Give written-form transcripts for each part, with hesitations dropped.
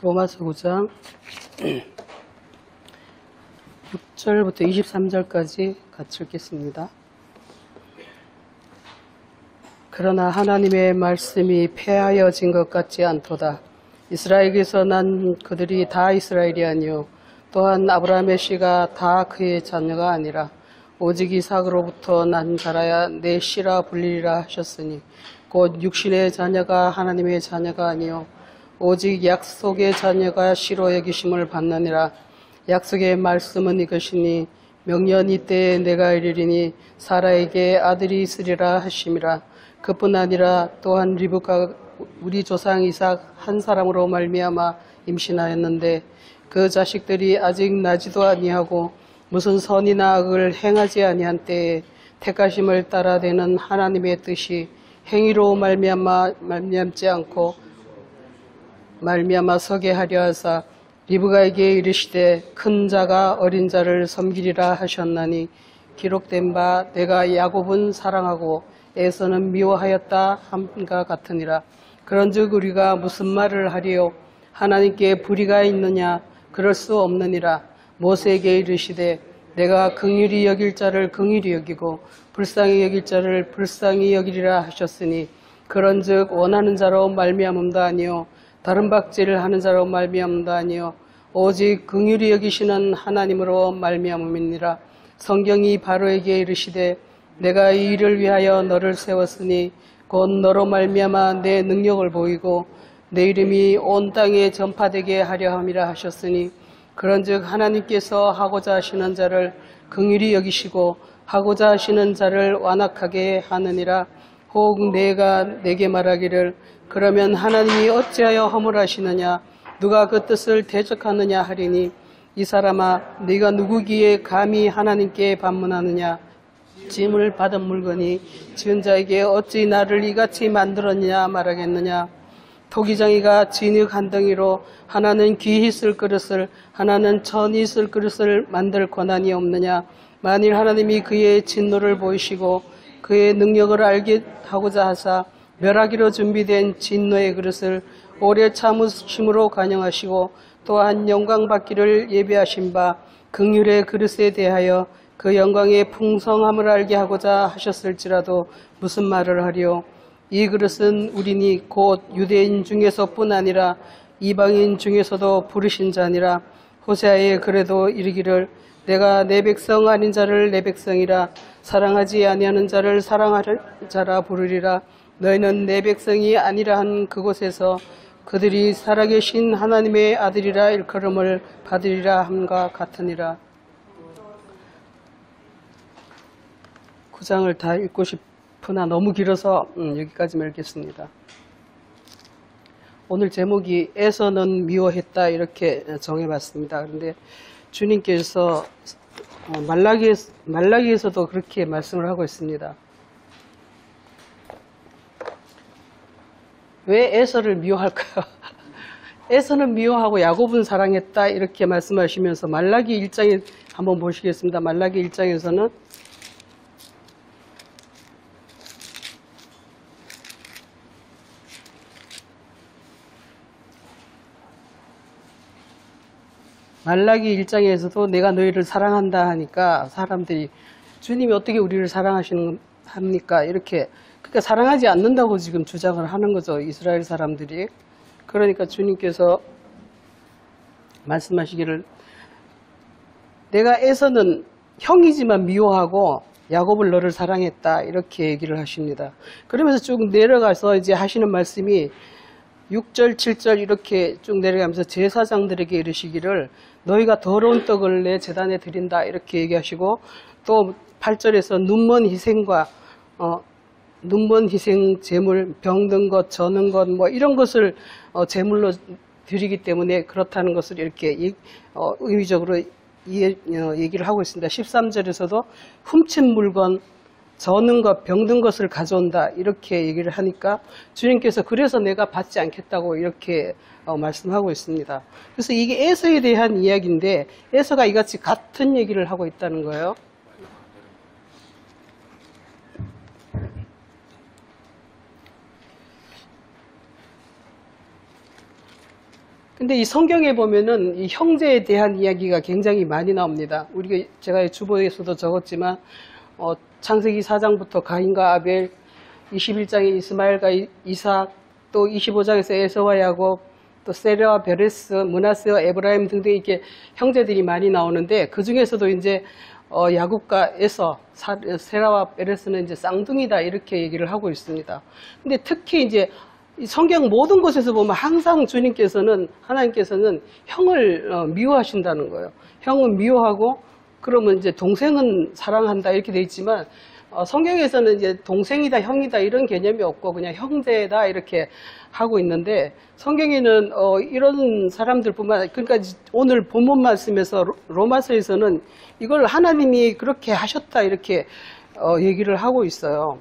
로마서 9장 6절부터 23절까지 같이 읽겠습니다. 그러나 하나님의 말씀이 폐하여진 것 같지 않도다. 이스라엘에서 난 그들이 다 이스라엘이 아니요 또한 아브라함의 씨가 다 그의 자녀가 아니라 오직 이삭으로부터 난 자라야 내 씨라 불리리라 하셨으니 곧 육신의 자녀가 하나님의 자녀가 아니요 오직 약속의 자녀가 씨로 여기심을 받느니라. 약속의 말씀은 이것이니 명년 이때에 내가 이르리니 사라에게 아들이 있으리라 하심이라. 그뿐 아니라 또한 리브가 우리 조상 이삭 한 사람으로 말미암아 임신하였는데 그 자식들이 아직 나지도 아니하고 무슨 선이나 악을 행하지 아니한 때에 택하심을 따라 되는 하나님의 뜻이 행위로 말미암지 않고 말미암아 서게 하려 하사 리브가에게 이르시되 큰 자가 어린 자를 섬기리라 하셨나니 기록된 바 내가 야곱은 사랑하고 에서는 미워하였다 함과 같으니라. 그런즉 우리가 무슨 말을 하리요? 하나님께 불의가 있느냐? 그럴 수 없느니라. 모세에게 이르시되 내가 긍휼히 여길 자를 긍휼히 여기고 불쌍히 여길 자를 불쌍히 여기리라 하셨으니 그런즉 원하는 자로 말미암음도 아니요 다른 박제를 하는 자로 말미암음도 아니요 오직 긍휼히 여기시는 하나님으로 말미암음이니라. 성경이 바로에게 이르시되 내가 이 일을 위하여 너를 세웠으니 곧 너로 말미암아 내 능력을 보이고 내 이름이 온 땅에 전파되게 하려 함이라 하셨으니 그런즉 하나님께서 하고자 하시는 자를 긍휼히 여기시고 하고자 하시는 자를 완악하게 하느니라. 혹 내가 내게 말하기를 그러면 하나님이 어찌하여 허물하시느냐? 누가 그 뜻을 대적하느냐 하리니 이 사람아 네가 누구기에 감히 하나님께 반문하느냐? 짐을 받은 물건이 지은 자에게 어찌 나를 이같이 만들었느냐 말하겠느냐? 토기장이가 진흙 한 덩이로 하나는 귀히 쓸 그릇을 하나는 천히 쓸 그릇을 만들 권한이 없느냐? 만일 하나님이 그의 진노를 보이시고 그의 능력을 알게 하고자 하사 멸하기로 준비된 진노의 그릇을 오래 참으심으로 간영하시고 또한 영광 받기를 예비하신 바 긍휼의 그릇에 대하여 그 영광의 풍성함을 알게 하고자 하셨을지라도 무슨 말을 하리요? 이 그릇은 우리니 곧 유대인 중에서뿐 아니라 이방인 중에서도 부르신 자니라. 호세아에 그래도 이르기를 내가 내 백성 아닌 자를 내 백성이라 사랑하지 아니하는 자를 사랑하는 자라 부르리라. 너희는 내 백성이 아니라 한 그곳에서 그들이 살아계신 하나님의 아들이라 일컬음을 받으리라 함과 같으니라. 9장을 다 읽고 싶으나 너무 길어서 여기까지만 읽겠습니다. 오늘 제목이 에서는 미워했다 이렇게 정해봤습니다. 그런데 주님께서 말라기에서도 그렇게 말씀을 하고 있습니다. 왜 에서를 미워할까요? 에서는 미워하고 야곱은 사랑했다 이렇게 말씀하시면서 말라기 1장에 한번 보시겠습니다. 말라기 1장에서는 말라기 1장에서도 내가 너희를 사랑한다 하니까 사람들이 주님이 어떻게 우리를 사랑하시는 합니까? 이렇게 그러니까 사랑하지 않는다고 지금 주장을 하는 거죠. 이스라엘 사람들이. 그러니까 주님께서 말씀하시기를 내가 에서는 형이지만 미워하고 야곱을 너를 사랑했다 이렇게 얘기를 하십니다. 그러면서 쭉 내려가서 이제 하시는 말씀이 6절, 7절 이렇게 쭉 내려가면서 제사장들에게 이르시기를 너희가 더러운 떡을 내 제단에 드린다 이렇게 얘기하시고 또 8절에서 눈먼 희생과 눈먼 희생 제물 병든 것, 저는 것 뭐 이런 것을 제물로 드리기 때문에 그렇다는 것을 이렇게 의미적으로 얘기를 하고 있습니다. 13절에서도 훔친 물건 저는 것, 병든 것을 가져온다 이렇게 얘기를 하니까 주님께서 그래서 내가 받지 않겠다고 이렇게 말씀하고 있습니다. 그래서 이게 에서에 대한 이야기인데 에서가 이같이 같은 얘기를 하고 있다는 거예요. 근데 이 성경에 보면은 이 형제에 대한 이야기가 굉장히 많이 나옵니다. 제가 주보에서도 적었지만, 창세기 4장부터 가인과 아벨, 21장에 이스마엘과 이삭, 또 25장에서 에서와 야곱, 또 세레와 베레스, 므낫세와 에브라임 등등 이렇게 형제들이 많이 나오는데, 그 중에서도 이제 야곱과 에서, 세라와 베레스는 이제 쌍둥이다 이렇게 얘기를 하고 있습니다. 근데 특히 이제 이 성경 모든 곳에서 보면 항상 하나님께서는 형을 미워하신다는 거예요. 형은 미워하고, 그러면 이제 동생은 사랑한다 이렇게 돼 있지만, 성경에서는 이제 동생이다, 형이다 이런 개념이 없고 그냥 형제다 이렇게 하고 있는데, 성경에는 이런 사람들뿐만, 그러니까 오늘 본문 말씀에서 로마서에서는 이걸 하나님이 그렇게 하셨다 이렇게 얘기를 하고 있어요.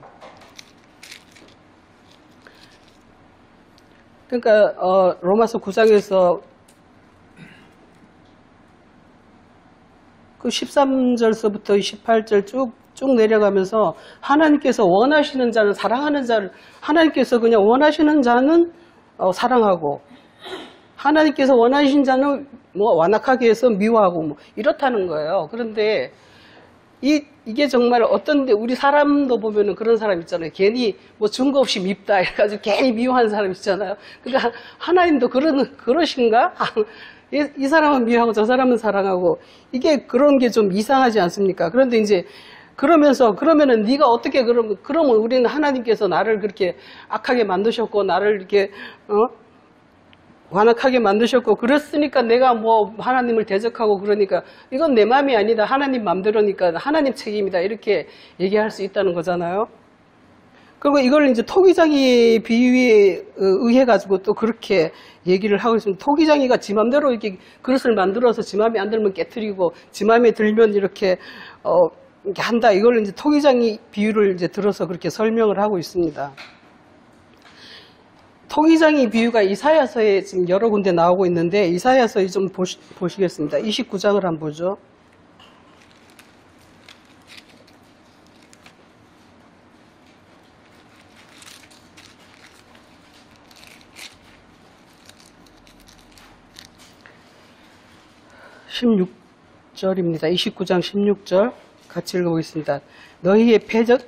그러니까 로마서 9장에서 그 13절서부터 18절 쭉 내려가면서 하나님께서 원하시는 자는 사랑하는 자를, 하나님께서 그냥 원하시는 자는 사랑하고, 하나님께서 원하신 자는 뭐 완악하게 해서 미워하고 뭐 이렇다는 거예요. 그런데 이게 정말 어떤데, 우리 사람도 보면은 그런 사람 있잖아요. 괜히 뭐 증거 없이 밉다 이래가지고 괜히 미워하는 사람 있잖아요. 그러니까 하나님도 그러신가? 이 사람은 미워하고 저 사람은 사랑하고, 이게 그런 게 좀 이상하지 않습니까? 그런데 이제 그러면은 네가 어떻게 그러면 우리는 하나님께서 나를 그렇게 악하게 만드셨고, 나를 이렇게 완악하게 만드셨고, 그랬으니까 내가 뭐 하나님을 대적하고 그러니까 이건 내 마음이 아니다, 하나님 맘대로니까 하나님 책임이다 이렇게 얘기할 수 있다는 거잖아요. 그리고 이걸 이제 토기장이 비유에 의해 가지고 또 그렇게 얘기를 하고 있습니다. 토기장이가 지 맘대로 이렇게 그릇을 만들어서 지 맘에 안 들면 깨트리고, 지 맘에 들면 이렇게 한다. 이걸 이제 토기장이 비유를 이제 들어서 그렇게 설명을 하고 있습니다. 토기장이 비유가 이사야서에 지금 여러 군데 나오고 있는데, 이사야서 좀 보시겠습니다. 29장을 한번 보죠. (16절입니다) 29장 16절 같이 읽어보겠습니다. 너희의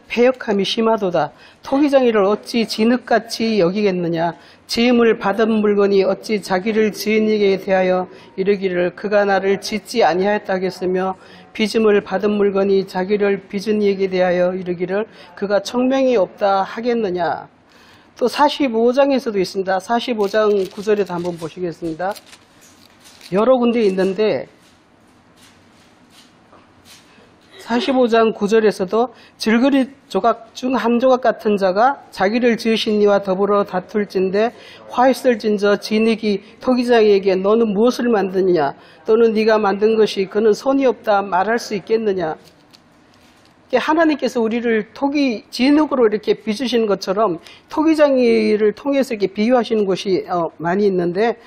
패역함이 심하도다. 토기장이를 어찌 진흙같이 여기겠느냐. 지음을 받은 물건이 어찌 자기를 지은 이에게 대하여 이르기를 그가 나를 짓지 아니하였다 하겠으며, 빚음을 받은 물건이 자기를 빚은 이에게 대하여 이르기를 그가 청명이 없다 하겠느냐. 또 45장에서도 있습니다. 45장 9절에도 한번 보시겠습니다. 여러 군데 있는데 45장 9절에서도 질그릇 조각 중 한 조각 같은 자가 자기를 지으신 이와 더불어 다툴진대 화 있을진저 진흙이 토기장에게 너는 무엇을 만드느냐, 또는 네가 만든 것이 그는 손이 없다 말할 수 있겠느냐. 하나님께서 우리를 진흙으로 이렇게 빚으시는 것처럼 토기장이를 통해서 이렇게 비유하시는 곳이 많이 있는데,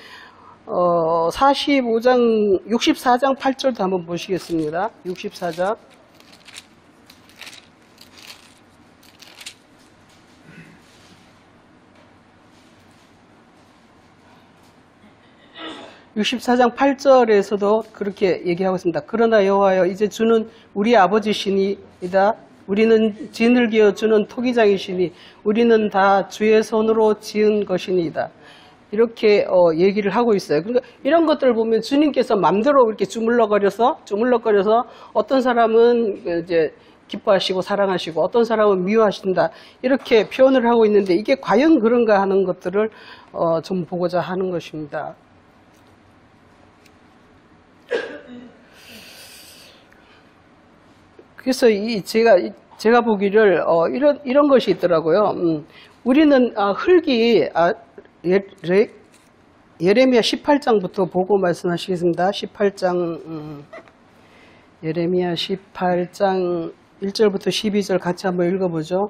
64장 8절도 한번 보시겠습니다. 64장. (64장 8절에서도) 그렇게 얘기하고 있습니다. 그러나 여호와여, 이제 주는 우리 아버지시니이다. 우리는 진흙이여 주는 토기장이시니 우리는 다 주의 손으로 지은 것이니이다. 이렇게 얘기를 하고 있어요. 그러니까 이런 것들을 보면 주님께서 마음대로 이렇게 주물럭거려서 어떤 사람은 이제 기뻐하시고 사랑하시고 어떤 사람은 미워하신다 이렇게 표현을 하고 있는데, 이게 과연 그런가 하는 것들을 좀 보고자 하는 것입니다. 그래서 제가 보기를 이런 것이 있더라고요. 우리는 흙이 예레미야 18장부터 보고 말씀하시겠습니다. 18장 예레미야 18장 1절부터 12절 같이 한번 읽어보죠.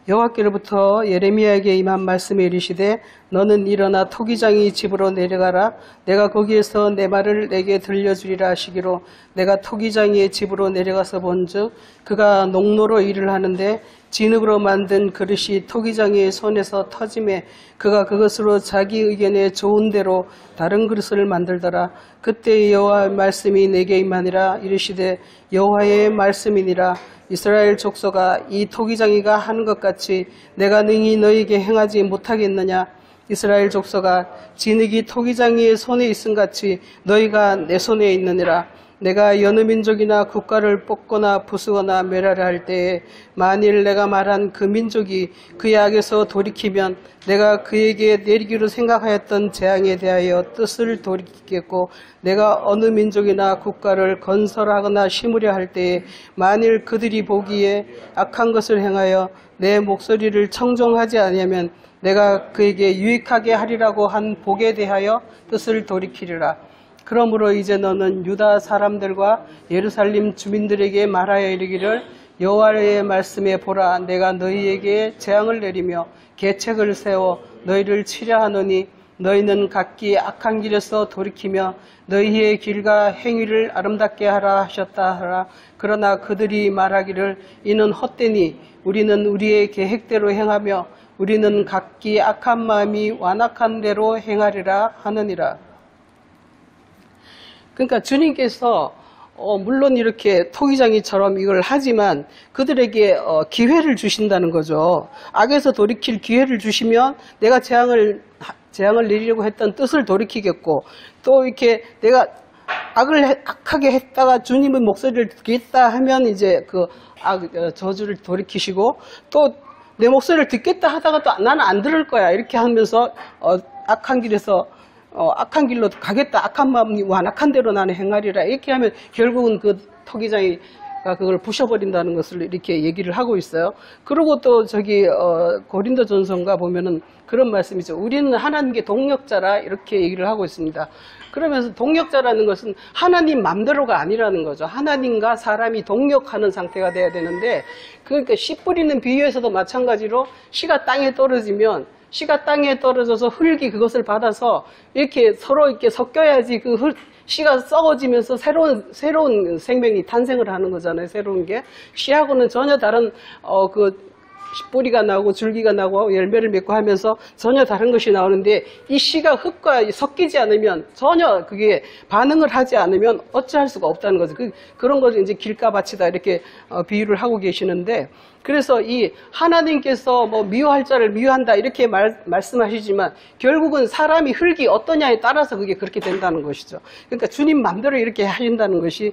여호와께로부터 예레미야에게 임한 말씀에 이르시되 너는 일어나 토기장이 집으로 내려가라. 내가 거기에서 내 말을 내게 들려주리라 하시기로, 내가 토기장이의 집으로 내려가서 본즉 그가 농로로 일을 하는데 진흙으로 만든 그릇이 토기장이의 손에서 터짐에 그가 그것으로 자기 의견에 좋은 대로 다른 그릇을 만들더라. 그때 여호와의 말씀이 내게 임하니라. 이르시되 여호와의 말씀이니라. 이스라엘 족속아, 이 토기장이가 하는 것 같이 내가 능히 너희에게 행하지 못하겠느냐. 이스라엘 족속아, 진흙이 토기장이의 손에 있음 같이 너희가 내 손에 있느니라. 내가 여느 민족이나 국가를 뽑거나 부수거나 멸하려 할 때에 만일 내가 말한 그 민족이 그의 악에서 돌이키면 내가 그에게 내리기로 생각하였던 재앙에 대하여 뜻을 돌이키겠고, 내가 어느 민족이나 국가를 건설하거나 심으려 할 때에 만일 그들이 보기에 악한 것을 행하여 내 목소리를 청종하지 아니하면 내가 그에게 유익하게 하리라고 한 복에 대하여 뜻을 돌이키리라. 그러므로 이제 너는 유다 사람들과 예루살렘 주민들에게 말하여 이르기를 여호와의 말씀에 보라. 내가 너희에게 재앙을 내리며 계책을 세워 너희를 치려 하노니 너희는 각기 악한 길에서 돌이키며 너희의 길과 행위를 아름답게 하라 하셨다 하라. 그러나 그들이 말하기를 이는 헛되니 우리는 우리의 계획대로 행하며 우리는 각기 악한 마음이 완악한 대로 행하리라 하느니라. 그러니까 주님께서 물론 이렇게 토기장이처럼 이걸 하지만 그들에게 기회를 주신다는 거죠. 악에서 돌이킬 기회를 주시면 내가 재앙을 내리려고 했던 뜻을 돌이키겠고, 또 이렇게 내가 악하게 했다가 주님의 목소리를 듣겠다 하면 이제 그 저주를 돌이키시고, 또 내 목소리를 듣겠다 하다가 또 나는 안 들을 거야 이렇게 하면서 악한 길로 가겠다. 악한 마음이 완악한 대로 나는 행하리라. 이렇게 하면 결국은 그 토기장이가 그걸 부셔버린다는 것을 이렇게 얘기를 하고 있어요. 그리고 또 고린도 전서인가 보면은 그런 말씀이죠. 우리는 하나님께 동력자라 이렇게 얘기를 하고 있습니다. 그러면서 동력자라는 것은 하나님 맘대로가 아니라는 거죠. 하나님과 사람이 동력하는 상태가 돼야 되는데, 그러니까 씨 뿌리는 비유에서도 마찬가지로 씨가 땅에 떨어지면 씨가 땅에 떨어져서 흙이 그것을 받아서 이렇게 서로 이렇게 섞여야지 그 씨가 썩어지면서 새로운 생명이 탄생을 하는 거잖아요. 새로운 게. 씨하고는 전혀 다른 뿌리가 나오고 줄기가 나고 열매를 맺고 하면서 전혀 다른 것이 나오는데, 이 씨가 흙과 섞이지 않으면, 전혀 그게 반응을 하지 않으면 어찌할 수가 없다는 거죠. 그런 것을 이제 길가밭이다 이렇게 비유를 하고 계시는데, 그래서 이 하나님께서 뭐 미워할 자를 미워한다 이렇게 말씀하시지만 결국은 사람이 흙이 어떠냐에 따라서 그게 그렇게 된다는 것이죠. 그러니까 주님 마음대로 이렇게 하신다는 것이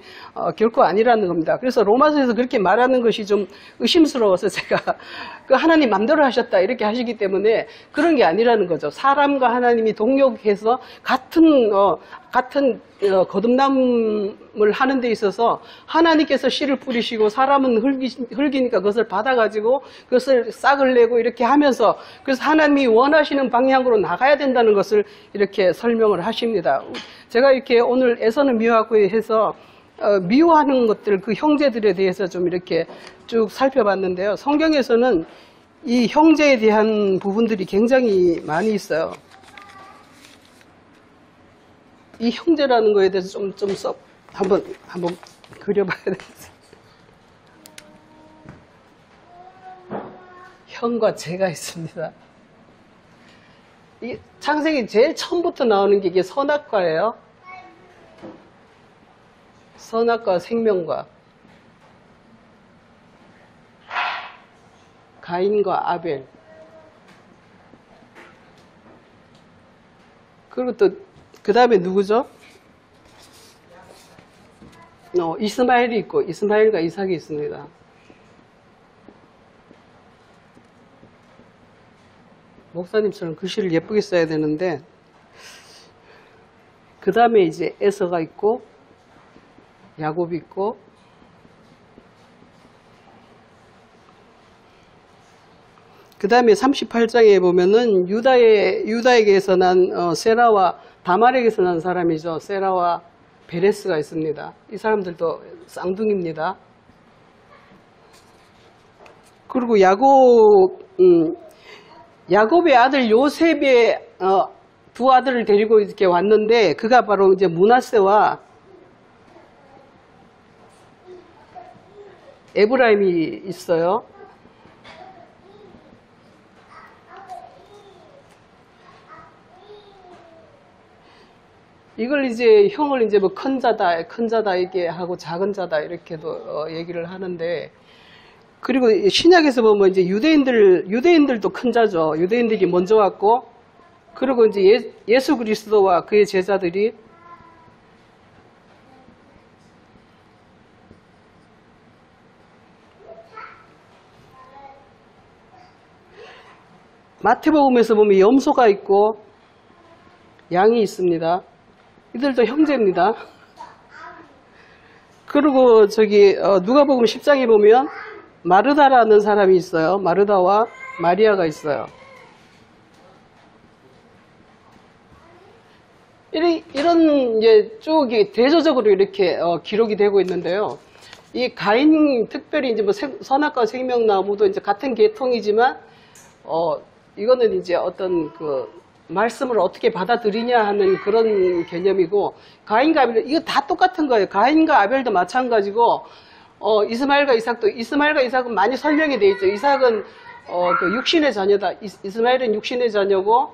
결코 아니라는 겁니다. 그래서 로마서에서 그렇게 말하는 것이 좀 의심스러워서 제가 그 하나님 마음대로 하셨다 이렇게 하시기 때문에 그런 게 아니라는 거죠. 사람과 하나님이 동력해서 같은 거듭남을 하는 데 있어서 하나님께서 씨를 뿌리시고 사람은 흙이니까 그것을 받아가지고 그것을 싹을 내고 이렇게 하면서, 그래서 하나님이 원하시는 방향으로 나가야 된다는 것을 이렇게 설명을 하십니다. 제가 이렇게 오늘 에서는 미워하고 해서 미워하는 것들, 그 형제들에 대해서 좀 이렇게 쭉 살펴봤는데요. 성경에서는 이 형제에 대한 부분들이 굉장히 많이 있어요. 이 형제라는 거에 대해서 한번 그려봐야 되겠어요. 형과 제가 있습니다. 이 창세기 제일 처음부터 나오는 게 이게 선악과예요. 선악과 생명과, 가인과 아벨, 그리고 또 그 다음에 누구죠? 이스마엘이 있고, 이스마엘과 이삭이 있습니다. 목사님처럼 글씨를 예쁘게 써야 되는데, 그 다음에 이제 에서가 있고, 야곱이 있고, 그 다음에 38장에 보면은 유다에게서 난 세라와 다말에게서 난 사람이죠. 세라와 베레스가 있습니다. 이 사람들도 쌍둥이입니다. 그리고 야곱의 아들 요셉의 두 아들을 데리고 이렇게 왔는데, 그가 바로 이제 므낫세와 에브라임이 있어요. 이걸 이제 형을 이제 뭐 큰 자다 이게 하고 작은 자다 이렇게도 얘기를 하는데, 그리고 신약에서 보면 이제 유대인들도 큰 자죠. 유대인들이 먼저 왔고, 그리고 이제 예수 그리스도와 그의 제자들이 마태복음에서 보면 염소가 있고 양이 있습니다. 이들도 형제입니다. 그리고 누가복음 10장에 보면 마르다라는 사람이 있어요. 마르다와 마리아가 있어요. 이런 이제 쭉 대조적으로 이렇게 기록이 되고 있는데요. 이 가인, 특별히 이제 뭐 선악과 생명나무도 이제 같은 계통이지만 이거는 이제 어떤 말씀을 어떻게 받아들이냐 하는 그런 개념이고, 가인과 아벨, 이거 다 똑같은 거예요. 가인과 아벨도 마찬가지고, 이스마엘과 이삭은 많이 설명이 되어 있죠. 이삭은 육신의 자녀다. 이스마엘은 육신의 자녀고,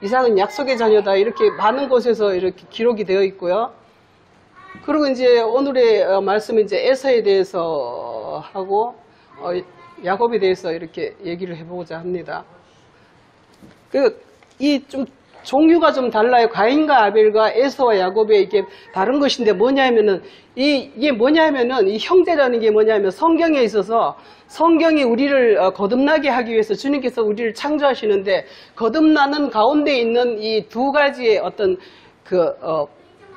이삭은 약속의 자녀다. 이렇게 많은 곳에서 이렇게 기록이 되어 있고요. 그리고 이제 오늘의 말씀은 이제 에서에 대해서 하고, 야곱에 대해서 이렇게 얘기를 해보고자 합니다. 좀 종류가 좀 달라요. 가인과 아벨과 에서와 야곱의 이게 다른 것인데 뭐냐면은 이게 뭐냐면은 이 형제라는 게 뭐냐면 성경에 있어서 성경이 우리를 거듭나게 하기 위해서 주님께서 우리를 창조하시는데 거듭나는 가운데 있는 이 두 가지의 어떤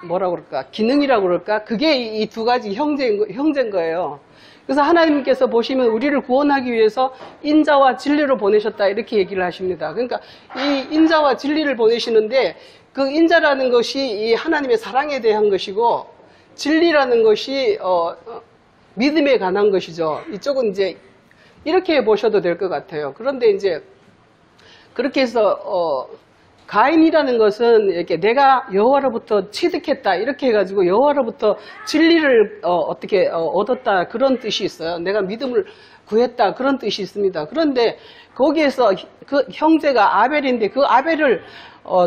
뭐라고 그럴까? 기능이라고 그럴까? 그게 이 두 가지 형제인 거예요. 그래서 하나님께서 보시면 우리를 구원하기 위해서 인자와 진리로 보내셨다 이렇게 얘기를 하십니다. 그러니까 이 인자와 진리를 보내시는데 그 인자라는 것이 이 하나님의 사랑에 대한 것이고 진리라는 것이 믿음에 관한 것이죠. 이쪽은 이제 이렇게 보셔도 될 것 같아요. 그런데 이제 그렇게 해서 가인이라는 것은 이렇게 내가 여호와로부터 취득했다 이렇게 해가지고 여호와로부터 진리를 어떻게 얻었다 그런 뜻이 있어요. 내가 믿음을 구했다 그런 뜻이 있습니다. 그런데 거기에서 그 형제가 아벨인데 그 아벨을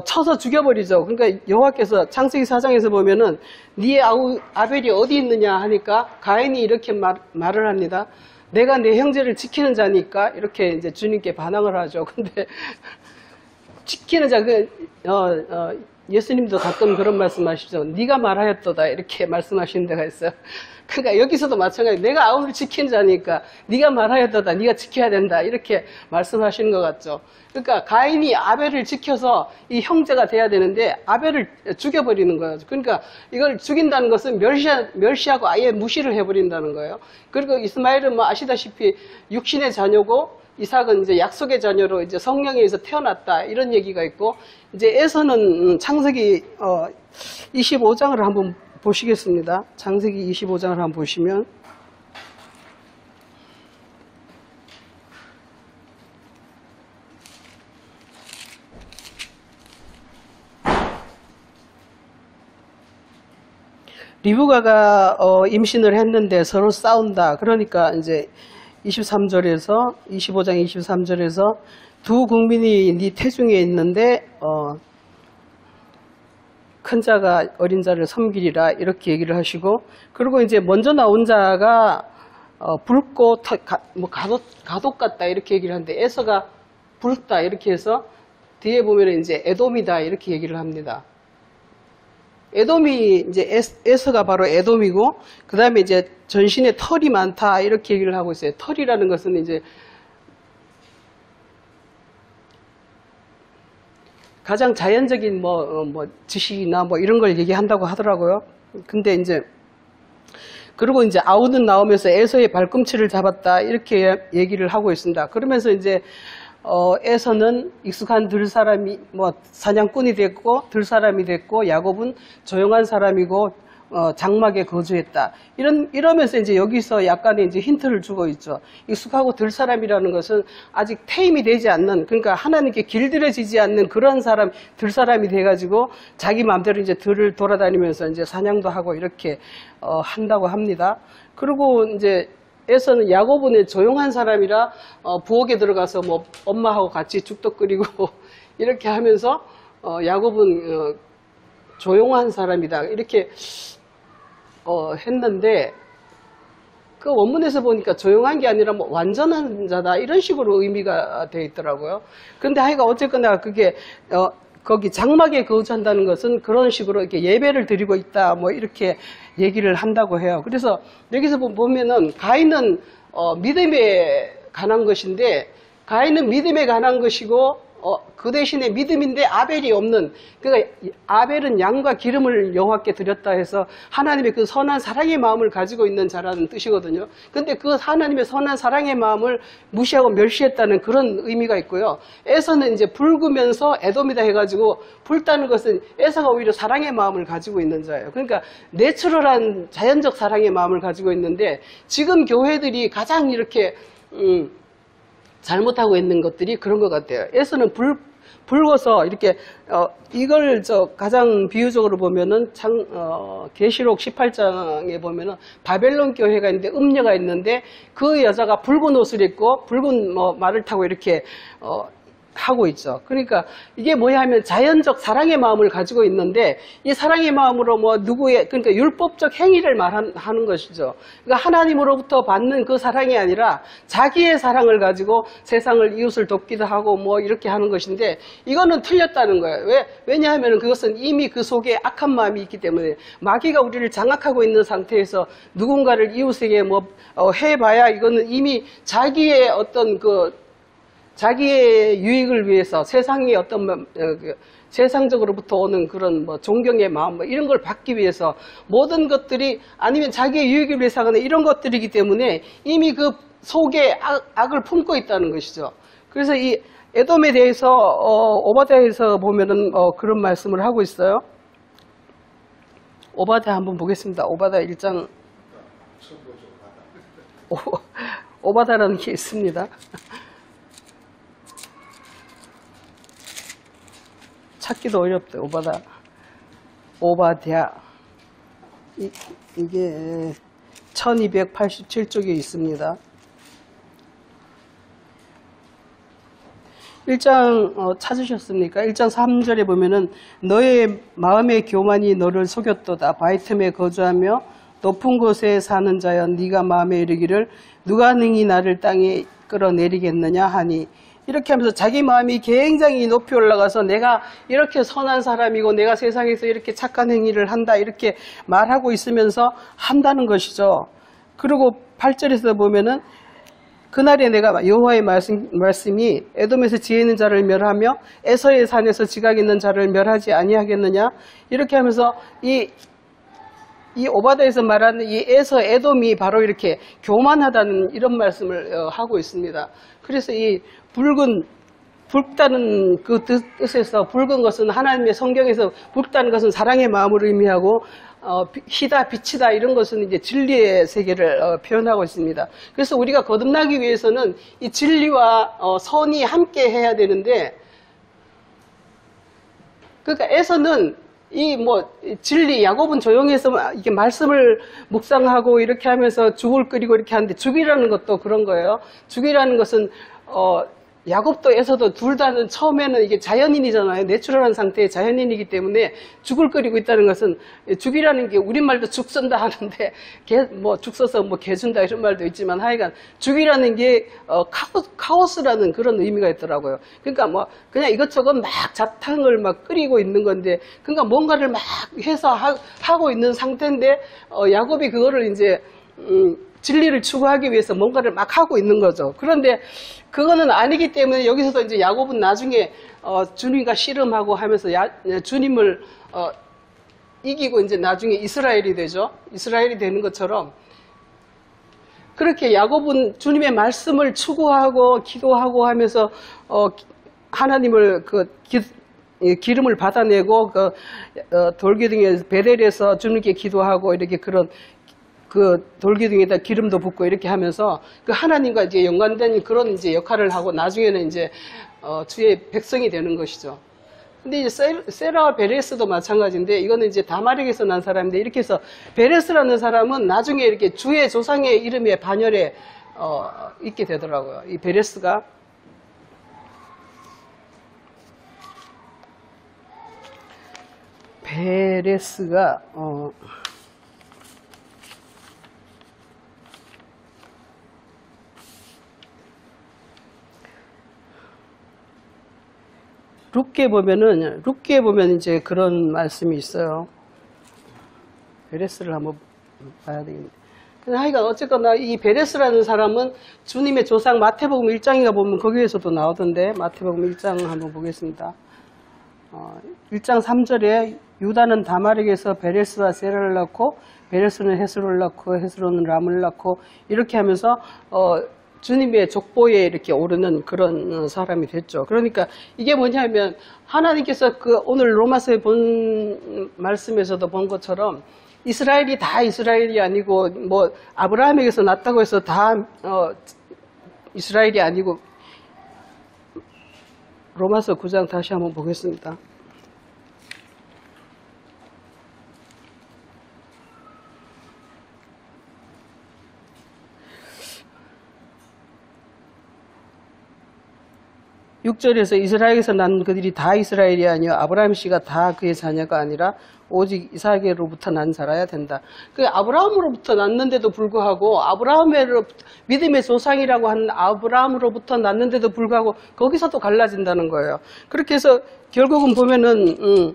쳐서 죽여버리죠. 그러니까 여호와께서 창세기 4장에서 보면은 네 아벨이 어디 있느냐 하니까 가인이 이렇게 말을 합니다. 내가 내 형제를 지키는 자니까 이렇게 이제 주님께 반항을 하죠. 근데 지키는 자, 예수님도 가끔 그런 말씀하시죠. 네가 말하였도다 이렇게 말씀하시는 데가 있어요. 그러니까 여기서도 마찬가지. 내가 아우를 지키는 자니까 네가 말하였도다, 네가 지켜야 된다 이렇게 말씀하시는 것 같죠. 그러니까 가인이 아벨을 지켜서 이 형제가 돼야 되는데 아벨을 죽여버리는 거예요. 그러니까 이걸 죽인다는 것은 멸시하고 아예 무시를 해버린다는 거예요. 그리고 이스마엘은 뭐 아시다시피 육신의 자녀고 이삭은 이제 약속의 자녀로 이제 성령에 의해서 태어났다 이런 얘기가 있고, 이제 에서는 창세기 25장을 한번 보시겠습니다. 창세기 25장을 한번 보시면 리브가가 임신을 했는데 서로 싸운다. 그러니까 이제 25장 23절에서 두 국민이 네 태중에 있는데 큰 자가 어린 자를 섬기리라 이렇게 얘기를 하시고, 그리고 이제 먼저 나온 자가 붉고 가독 같다 이렇게 얘기를 하는데 에서가 붉다 이렇게 해서 뒤에 보면 이제 에돔이다 이렇게 얘기를 합니다. 에돔이 이제 에서가 바로 에돔이고, 그 다음에 이제 전신에 털이 많다 이렇게 얘기를 하고 있어요. 털이라는 것은 이제 가장 자연적인 지식이나 이런 걸 얘기한다고 하더라고요. 근데 이제 그리고 이제 아우는 나오면서 에서의 발꿈치를 잡았다 이렇게 얘기를 하고 있습니다. 그러면서 이제 에서는 익숙한 들사람이 사냥꾼이 됐고 들사람이 됐고, 야곱은 조용한 사람이고 장막에 거주했다. 이러면서 이제 여기서 약간의 이제 힌트를 주고 있죠. 익숙하고 들사람이라는 것은 아직 태임이 되지 않는, 그러니까 하나님께 길들여지지 않는 그런 사람, 들사람이 돼가지고 자기 마음대로 이제 들을 돌아다니면서 이제 사냥도 하고 이렇게 한다고 합니다. 그리고 이제 에서는 야곱은 조용한 사람이라 부엌에 들어가서 엄마하고 같이 죽도 끓이고 이렇게 하면서 야곱은 조용한 사람이다 이렇게 했는데 그 원문에서 보니까 조용한 게 아니라 뭐 완전한 자다 이런 식으로 의미가 되어 있더라고요. 근데 하여간 어쨌거나 그게 거기 장막에 거주한다는 것은 그런 식으로 이렇게 예배를 드리고 있다 뭐 이렇게 얘기를 한다고 해요. 그래서 여기서 보면은 가인은 믿음에 관한 것인데 가인은 믿음에 관한 것이고 그 대신에 믿음인데 아벨이 없는, 그러니까 아벨은 양과 기름을 여호와께 드렸다 해서 하나님의 그 선한 사랑의 마음을 가지고 있는 자라는 뜻이거든요. 근데 그 하나님의 선한 사랑의 마음을 무시하고 멸시했다는 그런 의미가 있고요. 에서는 이제 붉으면서 에돔이다 해가지고 붉다는 것은 에서가 오히려 사랑의 마음을 가지고 있는 자예요. 그러니까 내추럴한 자연적 사랑의 마음을 가지고 있는데 지금 교회들이 가장 이렇게 잘못하고 있는 것들이 그런 것 같아요. 에서는 붉어서 이렇게 이걸 가장 비유적으로 보면은 계시록 18장에 보면은 바벨론 교회가 있는데 음녀가 있는데 그 여자가 붉은 옷을 입고 붉은 말을 타고 이렇게 하고 있죠. 그러니까 이게 뭐야 하면 자연적 사랑의 마음을 가지고 있는데 이 사랑의 마음으로 그러니까 율법적 행위를 말하는 것이죠. 그러니까 하나님으로부터 받는 그 사랑이 아니라 자기의 사랑을 가지고 세상을 이웃을 돕기도 하고 이렇게 하는 것인데 이거는 틀렸다는 거예요. 왜냐하면 그것은 이미 그 속에 악한 마음이 있기 때문에 마귀가 우리를 장악하고 있는 상태에서 누군가를 이웃에게 해봐야 이거는 이미 자기의 어떤 자기의 유익을 위해서 세상의 어떤 세상적으로부터 오는 그런 존경의 마음 이런 걸 받기 위해서 모든 것들이 아니면 자기의 유익을 위해서 하거나 이런 것들이기 때문에 이미 그 속에 악을 품고 있다는 것이죠. 그래서 이 에돔에 대해서 오바댜에서 보면은 그런 말씀을 하고 있어요. 오바댜 한번 보겠습니다. 오바댜 1장 오바댜라는 게 있습니다. 찾기도 어렵대. 오바댜 이게 1287쪽에 있습니다. 1장 찾으셨습니까? 1장 3절에 보면은 너의 마음의 교만이 너를 속였도다. 바위 틈에 거주하며 높은 곳에 사는 자여 네가 마음에 이르기를 누가 능히 나를 땅에 끌어내리겠느냐 하니, 이렇게 하면서 자기 마음이 굉장히 높이 올라가서 내가 이렇게 선한 사람이고 내가 세상에서 이렇게 착한 행위를 한다 이렇게 말하고 있으면서 한다는 것이죠. 그리고 8절에서 보면은 그날에 내가 여호와의 말씀이 에돔에서 지혜 있는 자를 멸하며 에서의 산에서 지각 있는 자를 멸하지 아니하겠느냐 이렇게 하면서 이 오바댜에서 말하는 이 에돔이 바로 이렇게 교만하다는 이런 말씀을 하고 있습니다. 그래서 이 붉다는 그 뜻에서 붉은 것은 하나님의 성경에서 붉다는 것은 사랑의 마음을 의미하고 희다, 빛이다 이런 것은 이제 진리의 세계를 표현하고 있습니다. 그래서 우리가 거듭나기 위해서는 이 진리와 선이 함께 해야 되는데, 그러니까 에서는 진리, 야곱은 조용해서 이게 말씀을 묵상하고 이렇게 하면서 죽을 끓이고 이렇게 하는데 죽이라는 것도 그런 거예요. 죽이라는 것은 야곱도 에서도 둘 다는 처음에는 이게 자연인이잖아요. 내추럴한 상태의 자연인이기 때문에 죽을 끓이고 있다는 것은, 죽이라는 게 우리말도 죽 쓴다 하는데 죽 써서 개 준다 이런 말도 있지만 하여간 죽이라는 게 카오스라는 그런 의미가 있더라고요. 그러니까 그냥 이것저것 막 자탕을 막 끓이고 있는 건데, 그러니까 뭔가를 막 해서 하고 있는 상태인데 야곱이 그거를 이제 진리를 추구하기 위해서 뭔가를 막 하고 있는 거죠. 그런데 그거는 아니기 때문에 여기서도 이제 야곱은 나중에 주님과 씨름하고 하면서 주님을 이기고 이제 나중에 이스라엘이 되죠. 이스라엘이 되는 것처럼 그렇게 야곱은 주님의 말씀을 추구하고 기도하고 하면서 하나님을 기름을 받아내고 돌기둥에 베델에서 주님께 기도하고 이렇게 그런 돌기둥에다 기름도 붓고 이렇게 하면서 하나님과 이제 연관된 그런 이제 역할을 하고 나중에는 이제 주의 백성이 되는 것이죠. 근데 이제 세라와 베레스도 마찬가지인데, 이거는 이제 다말렉에서 난 사람인데, 이렇게 해서 베레스라는 사람은 나중에 이렇게 주의 조상의 이름에 반열에 있게 되더라고요. 이 베레스가. 베레스가 룻기에 보면 이제 그런 말씀이 있어요. 베레스를 한번 봐야 되겠네. 하여간 어쨌거나 이 베레스라는 사람은 주님의 조상 마태복음 1장인가 보면 거기에서도 나오던데, 마태복음 1장 한번 보겠습니다. 1장 3절에 유다는 다말에게서 베레스와 세라를 낳고, 베레스는 헤스로를 낳고, 헤스로는 람을 낳고, 이렇게 하면서 주님의 족보에 이렇게 오르는 그런 사람이 됐죠. 그러니까 이게 뭐냐면 하나님께서 오늘 로마서에 본 말씀에서도 본 것처럼 이스라엘이 다 이스라엘이 아니고 뭐 아브라함에게서 났다고 해서 다 이스라엘이 아니고, 로마서 9장 다시 한번 보겠습니다. (6절에서) 이스라엘에서 난 그들이 다 이스라엘이 아니요 아브라함 씨가 다 그의 자녀가 아니라 오직 이삭에로부터 난 자라야 된다. 그 아브라함으로부터 났는데도 불구하고, 아브라함의 믿음의 조상이라고 하는 아브라함으로부터 났는데도 불구하고 거기서도 갈라진다는 거예요. 그렇게 해서 결국은 보면은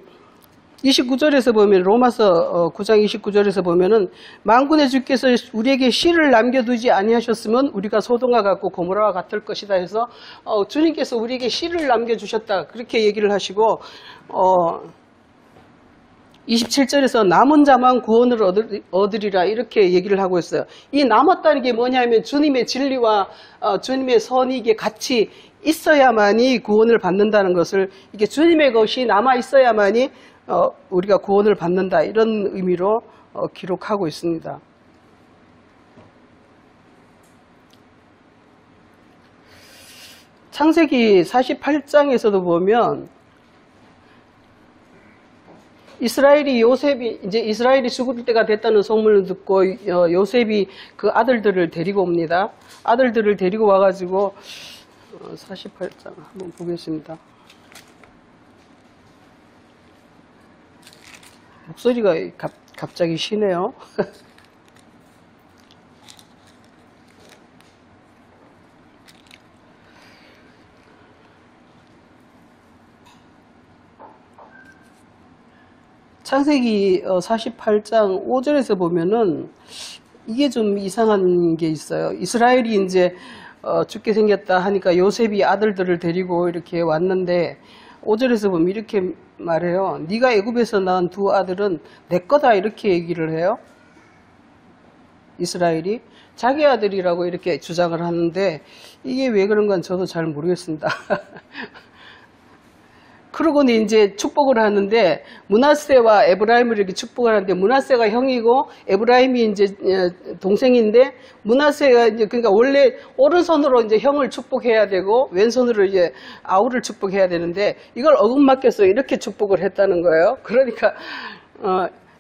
29절에서 보면, 로마서 9장 29절에서 보면은 만군의 주께서 우리에게 씨를 남겨두지 아니하셨으면 우리가 소돔과 같고 고모라와 같을 것이다 해서 주님께서 우리에게 씨를 남겨주셨다, 그렇게 얘기를 하시고, 27절에서 남은 자만 구원을 얻으리라, 이렇게 얘기를 하고 있어요. 이 남았다는 게 뭐냐면 주님의 진리와 주님의 선이 이게 같이 있어야만이 구원을 받는다는 것을, 이게 주님의 것이 남아 있어야만이 우리가 구원을 받는다, 이런 의미로 기록하고 있습니다. 창세기 48장에서도 보면 이제 이스라엘이 죽을 때가 됐다는 소문을 듣고 요셉이 그 아들들을 데리고 옵니다. 아들들을 데리고 와가지고 48장 한번 보겠습니다. 목소리가 갑자기 쉬네요. 창세기 48장 5절에서 보면은 이게 좀 이상한 게 있어요. 이스라엘이 이제 죽게 생겼다 하니까 요셉이 아들들을 데리고 이렇게 왔는데, 5절에서 보면 이렇게 말해요. 네가 애굽에서 낳은 두 아들은 내 거다, 이렇게 얘기를 해요. 이스라엘이 자기 아들이라고 이렇게 주장을 하는데, 이게 왜 그런 건 저도 잘 모르겠습니다. 그러고는 이제 축복을 하는데, 므낫세와 에브라임을 이렇게 축복을 하는데, 므낫세가 형이고 에브라임이 이제 동생인데, 므낫세가 이제, 그러니까 원래 오른손으로 이제 형을 축복해야 되고 왼손으로 이제 아우를 축복해야 되는데, 이걸 어긋맞게서 이렇게 축복을 했다는 거예요. 그러니까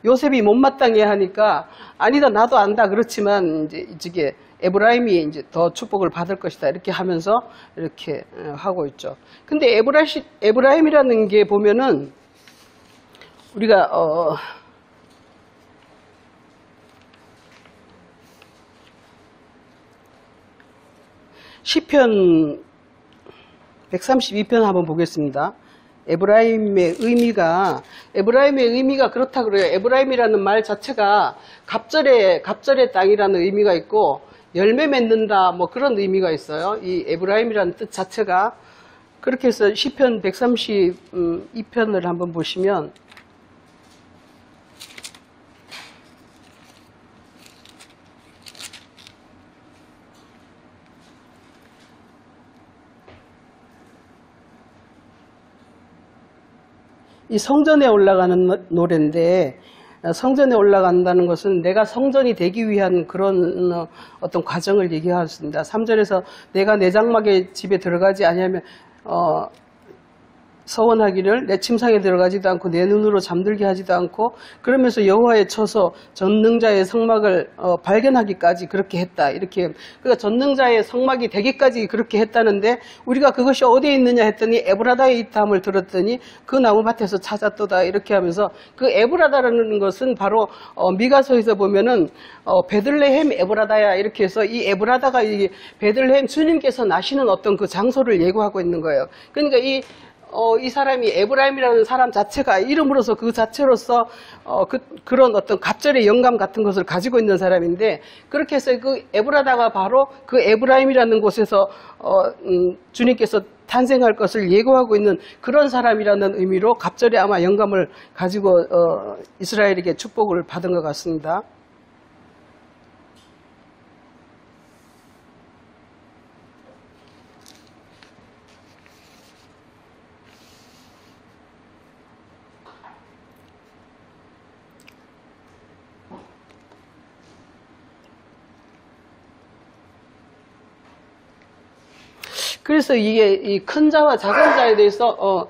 요셉이 못마땅해 하니까, 아니다 나도 안다, 그렇지만 이제 이게 에브라임이 이제 더 축복을 받을 것이다, 이렇게 하면서 이렇게 하고 있죠. 근데 에브라임이라는 게 보면은 우리가 시편 132편 한번 보겠습니다. 에브라임의 의미가 그렇다 그래요. 에브라임이라는 말 자체가 갑절의 땅이라는 의미가 있고, 열매 맺는다, 뭐 그런 의미가 있어요. 이 에브라임이라는 뜻 자체가. 그렇게 해서 시편 132편을 한번 보시면, 이 성전에 올라가는 노래인데, 성전에 올라간다는 것은 내가 성전이 되기 위한 그런 어떤 과정을 얘기하였습니다. 3절에서 내가 내 장막의 집에 들어가지 아니하면 서원하기를 내 침상에 들어가지도 않고 내 눈으로 잠들게 하지도 않고 그러면서 여호와의 처소 전능자의 성막을 발견하기까지 그렇게 했다. 이렇게 그러니까 전능자의 성막이 되기까지 그렇게 했다는데 우리가 그것이 어디에 있느냐 했더니 에브라다에 있다함을 들었더니 그 나무밭에서 찾았도다. 이렇게 하면서 그 에브라다라는 것은 바로 미가서에서 보면은 베들레헴 에브라다야 이렇게 해서 이 에브라다가 이 베들레헴 주님께서 나시는 어떤 그 장소를 예고하고 있는 거예요. 그러니까 이 사람이 에브라임이라는 사람 자체가 이름으로서 그 자체로서 그런 어떤 갑절의 영감 같은 것을 가지고 있는 사람인데 그렇게 해서 그 에브라다가 바로 그 에브라임이라는 곳에서 주님께서 탄생할 것을 예고하고 있는 그런 사람이라는 의미로 갑절의 아마 영감을 가지고 이스라엘에게 축복을 받은 것 같습니다. 그래서 이게 이 큰 자와 작은 자에 대해서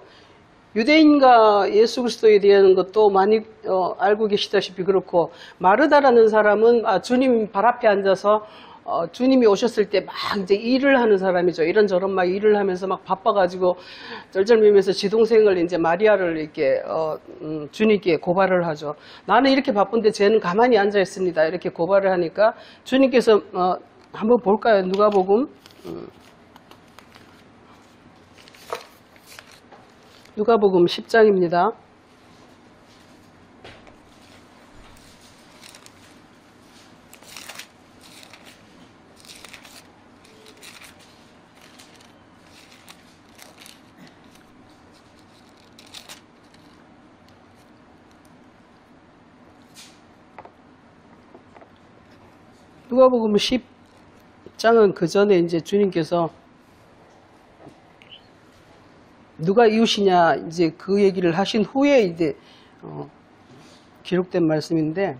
유대인과 예수 그리스도에 대한 것도 많이 알고 계시다시피 그렇고 마르다라는 사람은 주님 발 앞에 앉아서 주님이 오셨을 때 막 이제 일을 하는 사람이죠. 이런저런 막 일을 하면서 막 바빠가지고 쩔쩔매면서 지동생을 이제 마리아를 이렇게 주님께 고발을 하죠. 나는 이렇게 바쁜데 쟤는 가만히 앉아 있습니다. 이렇게 고발을 하니까 주님께서 한번 볼까요? 누가복음. 누가복음 10장입니다. 누가복음 10장은 그 전에 이제 주님께서 누가 이웃이냐 이제 그 얘기를 하신 후에 이제 기록된 말씀인데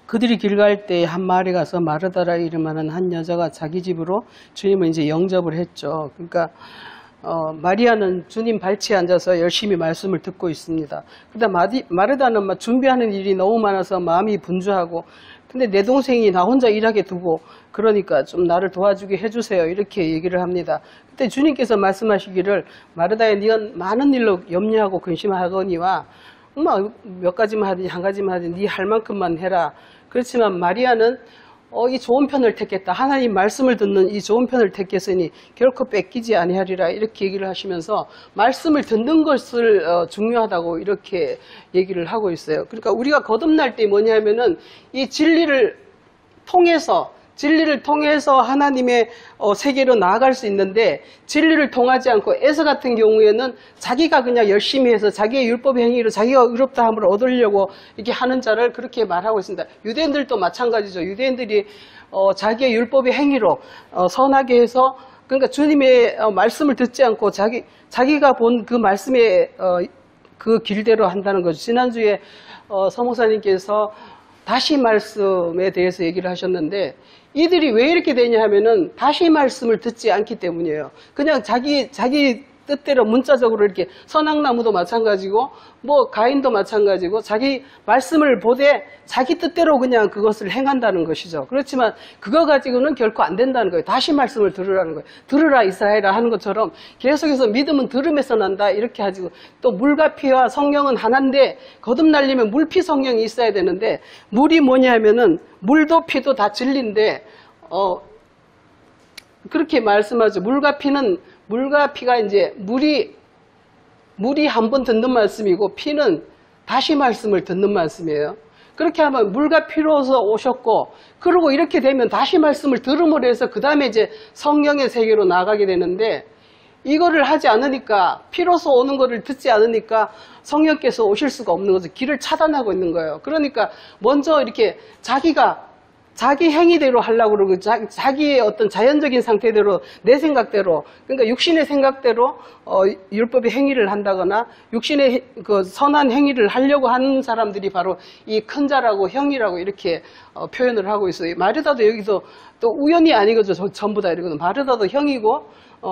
그들이 길 갈 때 한 마을에 가서 마르다라 이름하는 한 여자가 자기 집으로 주님을 이제 영접을 했죠. 그러니까 마리아는 주님 발치에 앉아서 열심히 말씀을 듣고 있습니다. 그런데 마르다는 막 준비하는 일이 너무 많아서 마음이 분주하고 근데 내 동생이 나 혼자 일하게 두고 그러니까 좀 나를 도와주게 해주세요. 이렇게 얘기를 합니다. 그때 주님께서 말씀하시기를 마르다야 네가 많은 일로 염려하고 근심하거니와 몇 가지만 하든지 한 가지만 하든지 네 할 만큼만 해라. 그렇지만 마리아는 이 좋은 편을 택했다. 하나님 말씀을 듣는 이 좋은 편을 택했으니 결코 뺏기지 아니하리라. 이렇게 얘기를 하시면서 말씀을 듣는 것을 중요하다고 이렇게 얘기를 하고 있어요. 그러니까 우리가 거듭날 때 뭐냐면은 이 진리를 통해서 하나님의 세계로 나아갈 수 있는데 진리를 통하지 않고 에서 같은 경우에는 자기가 그냥 열심히 해서 자기의 율법 행위로 자기가 의롭다함을 얻으려고 이렇게 하는 자를 그렇게 말하고 있습니다. 유대인들도 마찬가지죠. 유대인들이 자기의 율법의 행위로 선하게 해서 그러니까 주님의 말씀을 듣지 않고 자기가 본 그 말씀의 그 길대로 한다는 거죠. 지난주에 서목사님께서 다시 말씀에 대해서 얘기를 하셨는데 이들이 왜 이렇게 되냐 하면은 다시 말씀을 듣지 않기 때문이에요. 그냥 자기 뜻대로 문자적으로 이렇게 선악나무도 마찬가지고 뭐 가인도 마찬가지고 자기 말씀을 보되 자기 뜻대로 그냥 그것을 행한다는 것이죠. 그렇지만 그거 가지고는 결코 안 된다는 거예요. 다시 말씀을 들으라는 거예요. 들으라 이스라엘아 하는 것처럼 계속해서 믿음은 들음에서 난다 이렇게 하지고 또 물과 피와 성령은 하나인데 거듭날려면 물피 성령이 있어야 되는데 물이 뭐냐 하면은 물도 피도 다 진리인데 그렇게 말씀하죠. 물과 피가 이제 물이 한 번 듣는 말씀이고 피는 다시 말씀을 듣는 말씀이에요. 그렇게 하면 물과 피로서 오셨고 그러고 이렇게 되면 다시 말씀을 들음으로 해서 그 다음에 이제 성령의 세계로 나가게 되는데 이거를 하지 않으니까 피로서 오는 거를 듣지 않으니까 성령께서 오실 수가 없는 거죠. 길을 차단하고 있는 거예요. 그러니까 먼저 이렇게 자기가 자기 행위대로 하려고 그러고 자기의 어떤 자연적인 상태대로 내 생각대로 그러니까 육신의 생각대로 율법의 행위를 한다거나 육신의 그 선한 행위를 하려고 하는 사람들이 바로 이 큰 자라고 형이라고 이렇게 표현을 하고 있어요. 마르다도 여기서 또 우연이 아니거죠. 전부 다 이러거든. 마르다도 형이고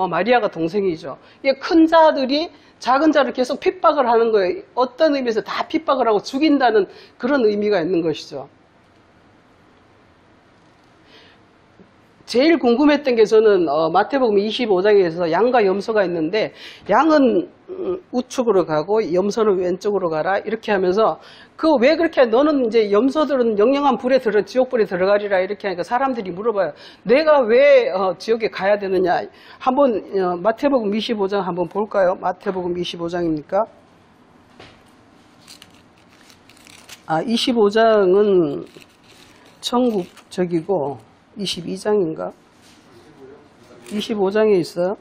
마리아가 동생이죠. 이게 큰 자들이 작은 자를 계속 핍박을 하는 거예요. 어떤 의미에서 다 핍박을 하고 죽인다는 그런 의미가 있는 것이죠. 제일 궁금했던 게 저는 마태복음 25장에서 양과 염소가 있는데 양은 우측으로 가고 염소는 왼쪽으로 가라 이렇게 하면서 왜 그렇게 너는 이제 염소들은 영영한 불에 지옥불에 들어가리라 이렇게 하니까 사람들이 물어봐요. 내가 왜 지옥에 가야 되느냐. 한번 마태복음 25장 한번 볼까요? 마태복음 25장입니까? 25장은 천국적이고 22장인가? 25장에 있어요.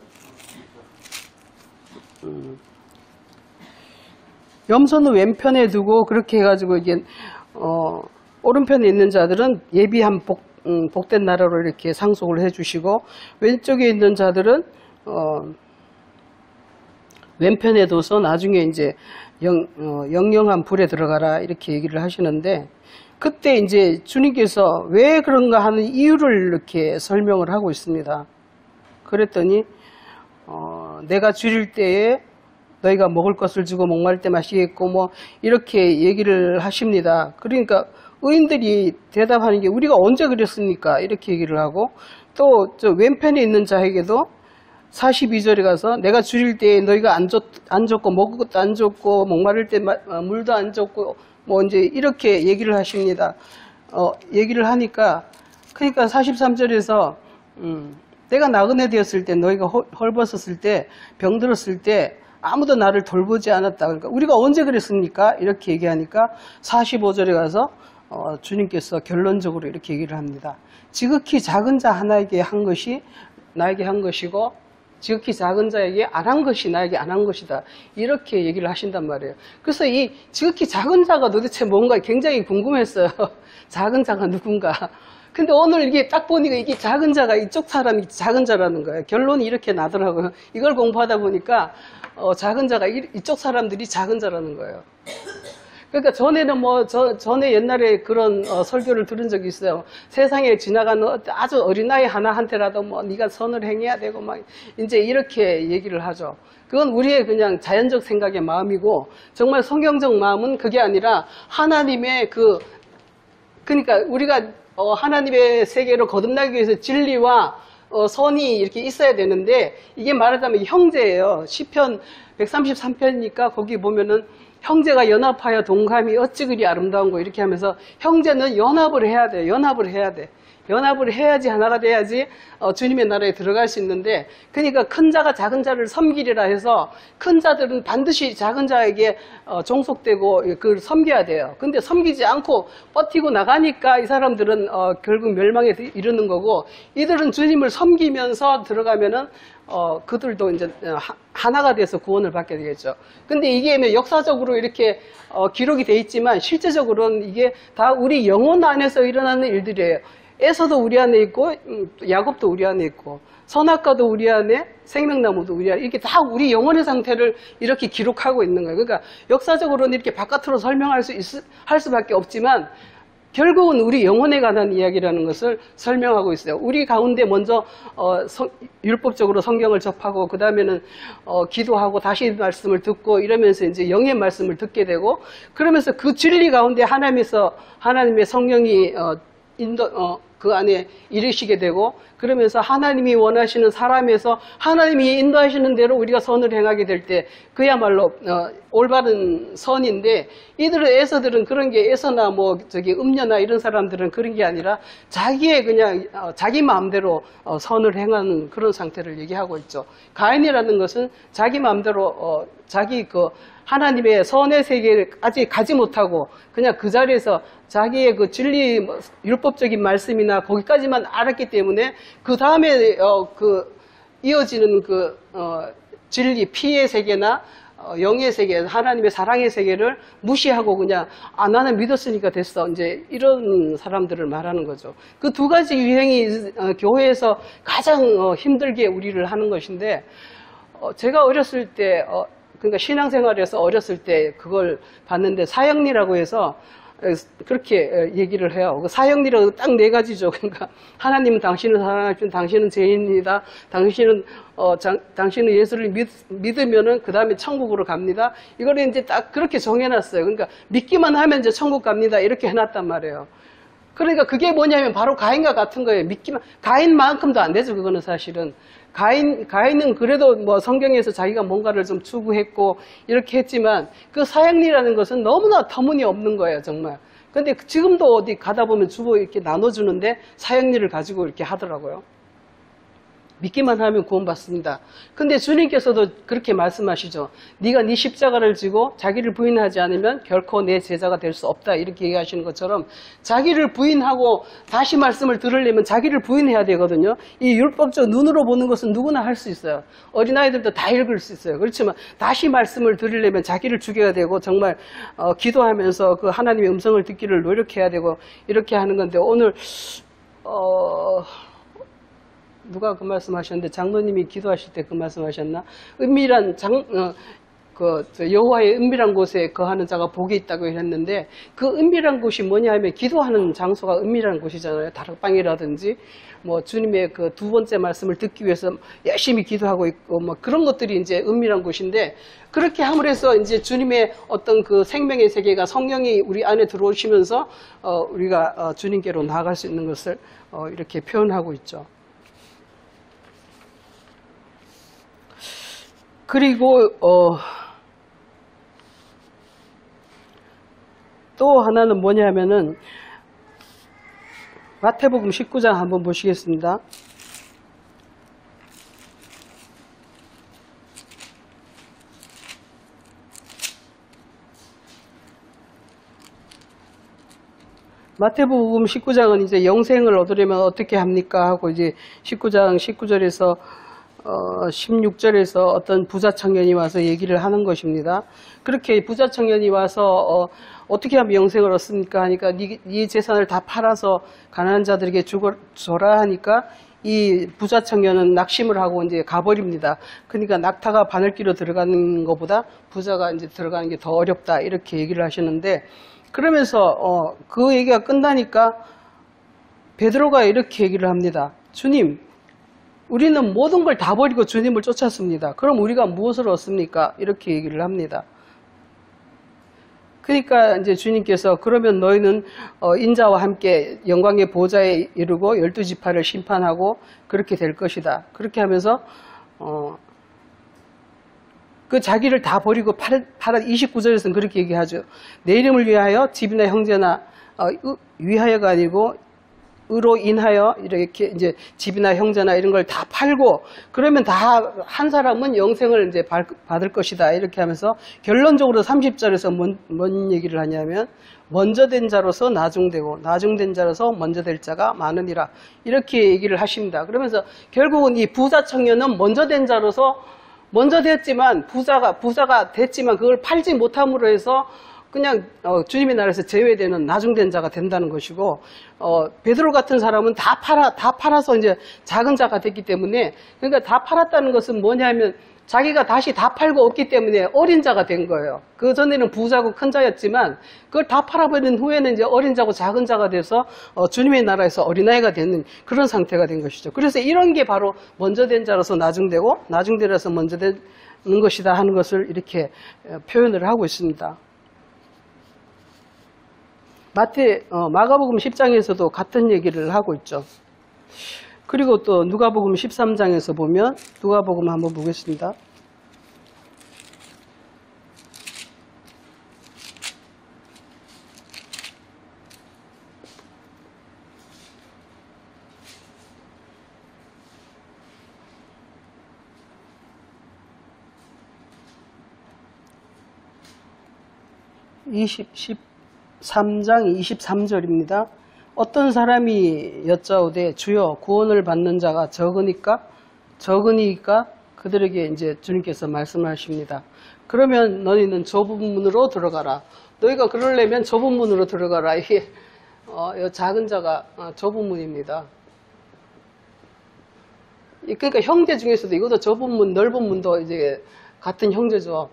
염소는 왼편에 두고 그렇게 해가지고 이게 오른편에 있는 자들은 예비한 복된 나라로 이렇게 상속을 해주시고 왼쪽에 있는 자들은 왼편에 둬서 나중에 이제 영영한 불에 들어가라 이렇게 얘기를 하시는데 그때 이제 주님께서 왜 그런가 하는 이유를 이렇게 설명을 하고 있습니다. 그랬더니 내가 줄일 때에 너희가 먹을 것을 주고 목마를 때 마시겠고 뭐 이렇게 얘기를 하십니다. 그러니까 의인들이 대답하는 게 우리가 언제 그랬습니까? 이렇게 얘기를 하고 또 저 왼편에 있는 자에게도 42절에 가서 내가 줄일 때에 너희가 안 줬고 먹을 것도 안 줬고 목마를 때 물도 안 줬고 뭐 이제 이렇게 얘기를 하십니다. 얘기를 하니까 그러니까 43절에서 내가 나그네 되었을 때 너희가 헐벗었을 때 병들었을 때 아무도 나를 돌보지 않았다. 그러니까 우리가 언제 그랬습니까? 이렇게 얘기하니까 45절에 가서 주님께서 결론적으로 이렇게 얘기를 합니다. 지극히 작은 자 하나에게 한 것이 나에게 한 것이고 지극히 작은 자에게 안 한 것이 나에게 안 한 것이다. 이렇게 얘기를 하신단 말이에요. 그래서 이 지극히 작은 자가 도대체 뭔가 굉장히 궁금했어요. 작은 자가 누군가. 근데 오늘 이게 딱 보니까 이게 작은 자가 이쪽 사람이 작은 자라는 거예요. 결론이 이렇게 나더라고요. 이걸 공부하다 보니까 작은 자가 이쪽 사람들이 작은 자라는 거예요. 그러니까 전에는 전에 옛날에 그런 설교를 들은 적이 있어요. 세상에 지나가는 아주 어린아이 하나한테라도 네가 선을 행해야 되고 막 이제 이렇게 얘기를 하죠. 그건 우리의 그냥 자연적 생각의 마음이고 정말 성경적 마음은 그게 아니라 하나님의 그러니까 우리가 하나님의 세계로 거듭나기 위해서 진리와 선이 이렇게 있어야 되는데 이게 말하자면 형제예요. 시편 133편이니까 거기 보면은 형제가 연합하여 동감이 어찌 그리 아름다운 거 이렇게 하면서 형제는 연합을 해야 돼. 연합을 해야 돼. 연합을 해야지 하나가 돼야지 주님의 나라에 들어갈 수 있는데 그러니까 큰 자가 작은 자를 섬기리라 해서 큰 자들은 반드시 작은 자에게 종속되고 그걸 섬겨야 돼요. 근데 섬기지 않고 버티고 나가니까 이 사람들은 결국 멸망에 이르는 거고 이들은 주님을 섬기면서 들어가면은 그들도 이제 하나가 돼서 구원을 받게 되겠죠. 근데 이게 역사적으로 이렇게 기록이 돼 있지만 실제적으로는 이게 다 우리 영혼 안에서 일어나는 일들이에요. 에서도 우리 안에 있고 야곱도 우리 안에 있고 선악과도 우리 안에 생명나무도 우리 안에 이렇게 다 우리 영혼의 상태를 이렇게 기록하고 있는 거예요. 그러니까 역사적으로는 이렇게 바깥으로 설명할 할 수밖에 없지만 결국은 우리 영혼에 관한 이야기라는 것을 설명하고 있어요. 우리 가운데 먼저 율법적으로 성경을 접하고 그 다음에는 기도하고 다시 말씀을 듣고 이러면서 이제 영의 말씀을 듣게 되고 그러면서 그 진리 가운데 하나님의 성령이 그 안에 이르시게 되고 그러면서 하나님이 원하시는 사람에서 하나님이 인도하시는 대로 우리가 선을 행하게 될 때 그야말로 올바른 선인데 이들은 에서들은 그런 게 에서나 음녀나 이런 사람들은 그런 게 아니라 자기의 그냥 자기 마음대로 선을 행하는 그런 상태를 얘기하고 있죠. 가인이라는 것은 자기 마음대로 자기 하나님의 선의 세계를 아직 가지 못하고 그냥 그 자리에서 자기의 그 진리 율법적인 말씀이나 거기까지만 알았기 때문에 그 다음에 이어지는 진리 피의 세계나 영의 세계, 하나님의 사랑의 세계를 무시하고 그냥 나는 믿었으니까 됐어. 이제 이런 사람들을 말하는 거죠. 그 두 가지 유행이 교회에서 가장 힘들게 우리를 하는 것인데 제가 어렸을 때 그러니까 신앙생활에서 어렸을 때 그걸 봤는데 사형리라고 해서 그렇게 얘기를 해요. 그 사형리라고 딱 네 가지죠. 그러니까 하나님은 당신을 사랑하시면 당신은 죄인이다. 당신은 예수를 믿으면은 그 다음에 천국으로 갑니다. 이거를 이제 딱 그렇게 정해놨어요. 그러니까 믿기만 하면 이제 천국 갑니다. 이렇게 해놨단 말이에요. 그러니까 그게 뭐냐면 바로 가인과 같은 거예요. 가인만큼도 안 되죠. 그거는 사실은. 가인은 그래도 뭐 성경에서 자기가 뭔가를 좀 추구했고 이렇게 했지만 그 사형리라는 것은 너무나 터무니없는 거예요, 정말. 근데 지금도 어디 가다 보면 주보 이렇게 나눠주는데 사형리를 가지고 이렇게 하더라고요. 믿기만 하면 구원받습니다. 근데 주님께서도 그렇게 말씀하시죠. 네가 네 십자가를 지고 자기를 부인하지 않으면 결코 내 제자가 될 수 없다. 이렇게 얘기하시는 것처럼 자기를 부인하고 다시 말씀을 들으려면 자기를 부인해야 되거든요. 이 율법적 눈으로 보는 것은 누구나 할 수 있어요. 어린아이들도 다 읽을 수 있어요. 그렇지만 다시 말씀을 들으려면 자기를 죽여야 되고 정말 기도하면서 그 하나님의 음성을 듣기를 노력해야 되고 이렇게 하는 건데 오늘 누가 그 말씀하셨는데 장로님이 기도하실 때 그 말씀하셨나? 은밀한 여호와의 은밀한 곳에 거하는 자가 복이 있다고 했는데 그 은밀한 곳이 뭐냐 하면 기도하는 장소가 은밀한 곳이잖아요. 다락방이라든지 뭐 주님의 그 두 번째 말씀을 듣기 위해서 열심히 기도하고 있고 뭐 그런 것들이 이제 은밀한 곳인데 그렇게 함으로써 이제 주님의 어떤 그 생명의 세계가 성령이 우리 안에 들어오시면서 우리가 주님께로 나아갈 수 있는 것을 이렇게 표현하고 있죠. 그리고 또 하나는 뭐냐 하면은 마태복음 19장 한번 보시겠습니다. 마태복음 19장은 이제 영생을 얻으려면 어떻게 합니까? 하고 이제 19장 19절에서 16절에서 어떤 부자 청년이 와서 얘기를 하는 것입니다. 그렇게 부자 청년이 와서 어떻게 하면 영생을 얻습니까? 하니까 네 재산을 다 팔아서 가난한 자들에게 줘라 하니까 이 부자 청년은 낙심을 하고 이제 가버립니다. 그러니까 낙타가 바늘기로 들어가는 것보다 부자가 이제 들어가는 게 더 어렵다 이렇게 얘기를 하시는데 그러면서 그 얘기가 끝나니까 베드로가 이렇게 얘기를 합니다. 주님, 우리는 모든 걸 다 버리고 주님을 쫓았습니다. 그럼 우리가 무엇을 얻습니까? 이렇게 얘기를 합니다. 그러니까 이제 주님께서 그러면 너희는 인자와 함께 영광의 보좌에 이르고 12지파를 심판하고 그렇게 될 것이다. 그렇게 하면서 그 자기를 다 버리고 29절에서는 그렇게 얘기하죠. 내 이름을 위하여 집이나 형제나 위하여가 아니고 으로 인하여 이렇게 이제 집이나 형제나 이런 걸 다 팔고 그러면 다 한 사람은 영생을 이제 받을 것이다 이렇게 하면서 결론적으로 30절에서 뭔 얘기를 하냐면 먼저 된 자로서 나중되고 나중된 자로서 먼저 될 자가 많으니라 이렇게 얘기를 하십니다. 그러면서 결국은 이 부자 청년은 먼저 된 자로서 먼저 됐지만 부자가 됐지만 그걸 팔지 못함으로 해서 그냥 주님의 나라에서 제외되는 나중된 자가 된다는 것이고 베드로 같은 사람은 다 팔아서 이제 작은 자가 됐기 때문에 그러니까 다 팔았다는 것은 뭐냐면 자기가 다시 다 팔고 없기 때문에 어린 자가 된 거예요. 그 전에는 부자고 큰 자였지만 그걸 다 팔아버린 후에는 이제 어린 자고 작은 자가 돼서 주님의 나라에서 어린아이가 되는 그런 상태가 된 것이죠. 그래서 이런 게 바로 먼저 된 자로서 나중되고 나중되라서 먼저 되는 것이다 하는 것을 이렇게 표현을 하고 있습니다. 마가복음 10장에서도 같은 얘기를 하고 있죠. 그리고 또 누가복음 13장에서 보면 누가복음 한번 보겠습니다. (13장) 23절입니다. 어떤 사람이 여짜오되 주여 구원을 받는 자가 적으니까 그들에게 이제 주님께서 말씀하십니다. 그러면 너희는 좁은 문으로 들어가라. 너희가 그러려면 좁은 문으로 들어가라. 이게 작은 자가 좁은 문입니다. 그러니까 형제 중에서도 이것도 좁은 문, 넓은 문도 이제 같은 형제죠.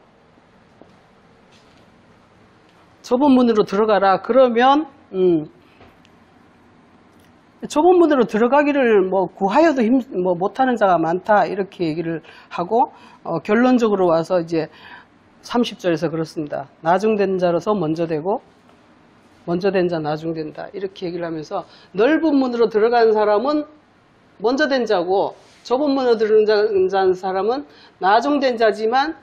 좁은 문으로 들어가라. 그러면 좁은 문으로 들어가기를 뭐 구하여도 못하는 자가 많다 이렇게 얘기를 하고 결론적으로 와서 이제 30절에서 그렇습니다. 나중된 자로서 먼저 되고 먼저 된 자 나중된다 이렇게 얘기를 하면서 넓은 문으로 들어간 사람은 먼저 된 자고 좁은 문으로 들어간 사람은 나중된 자지만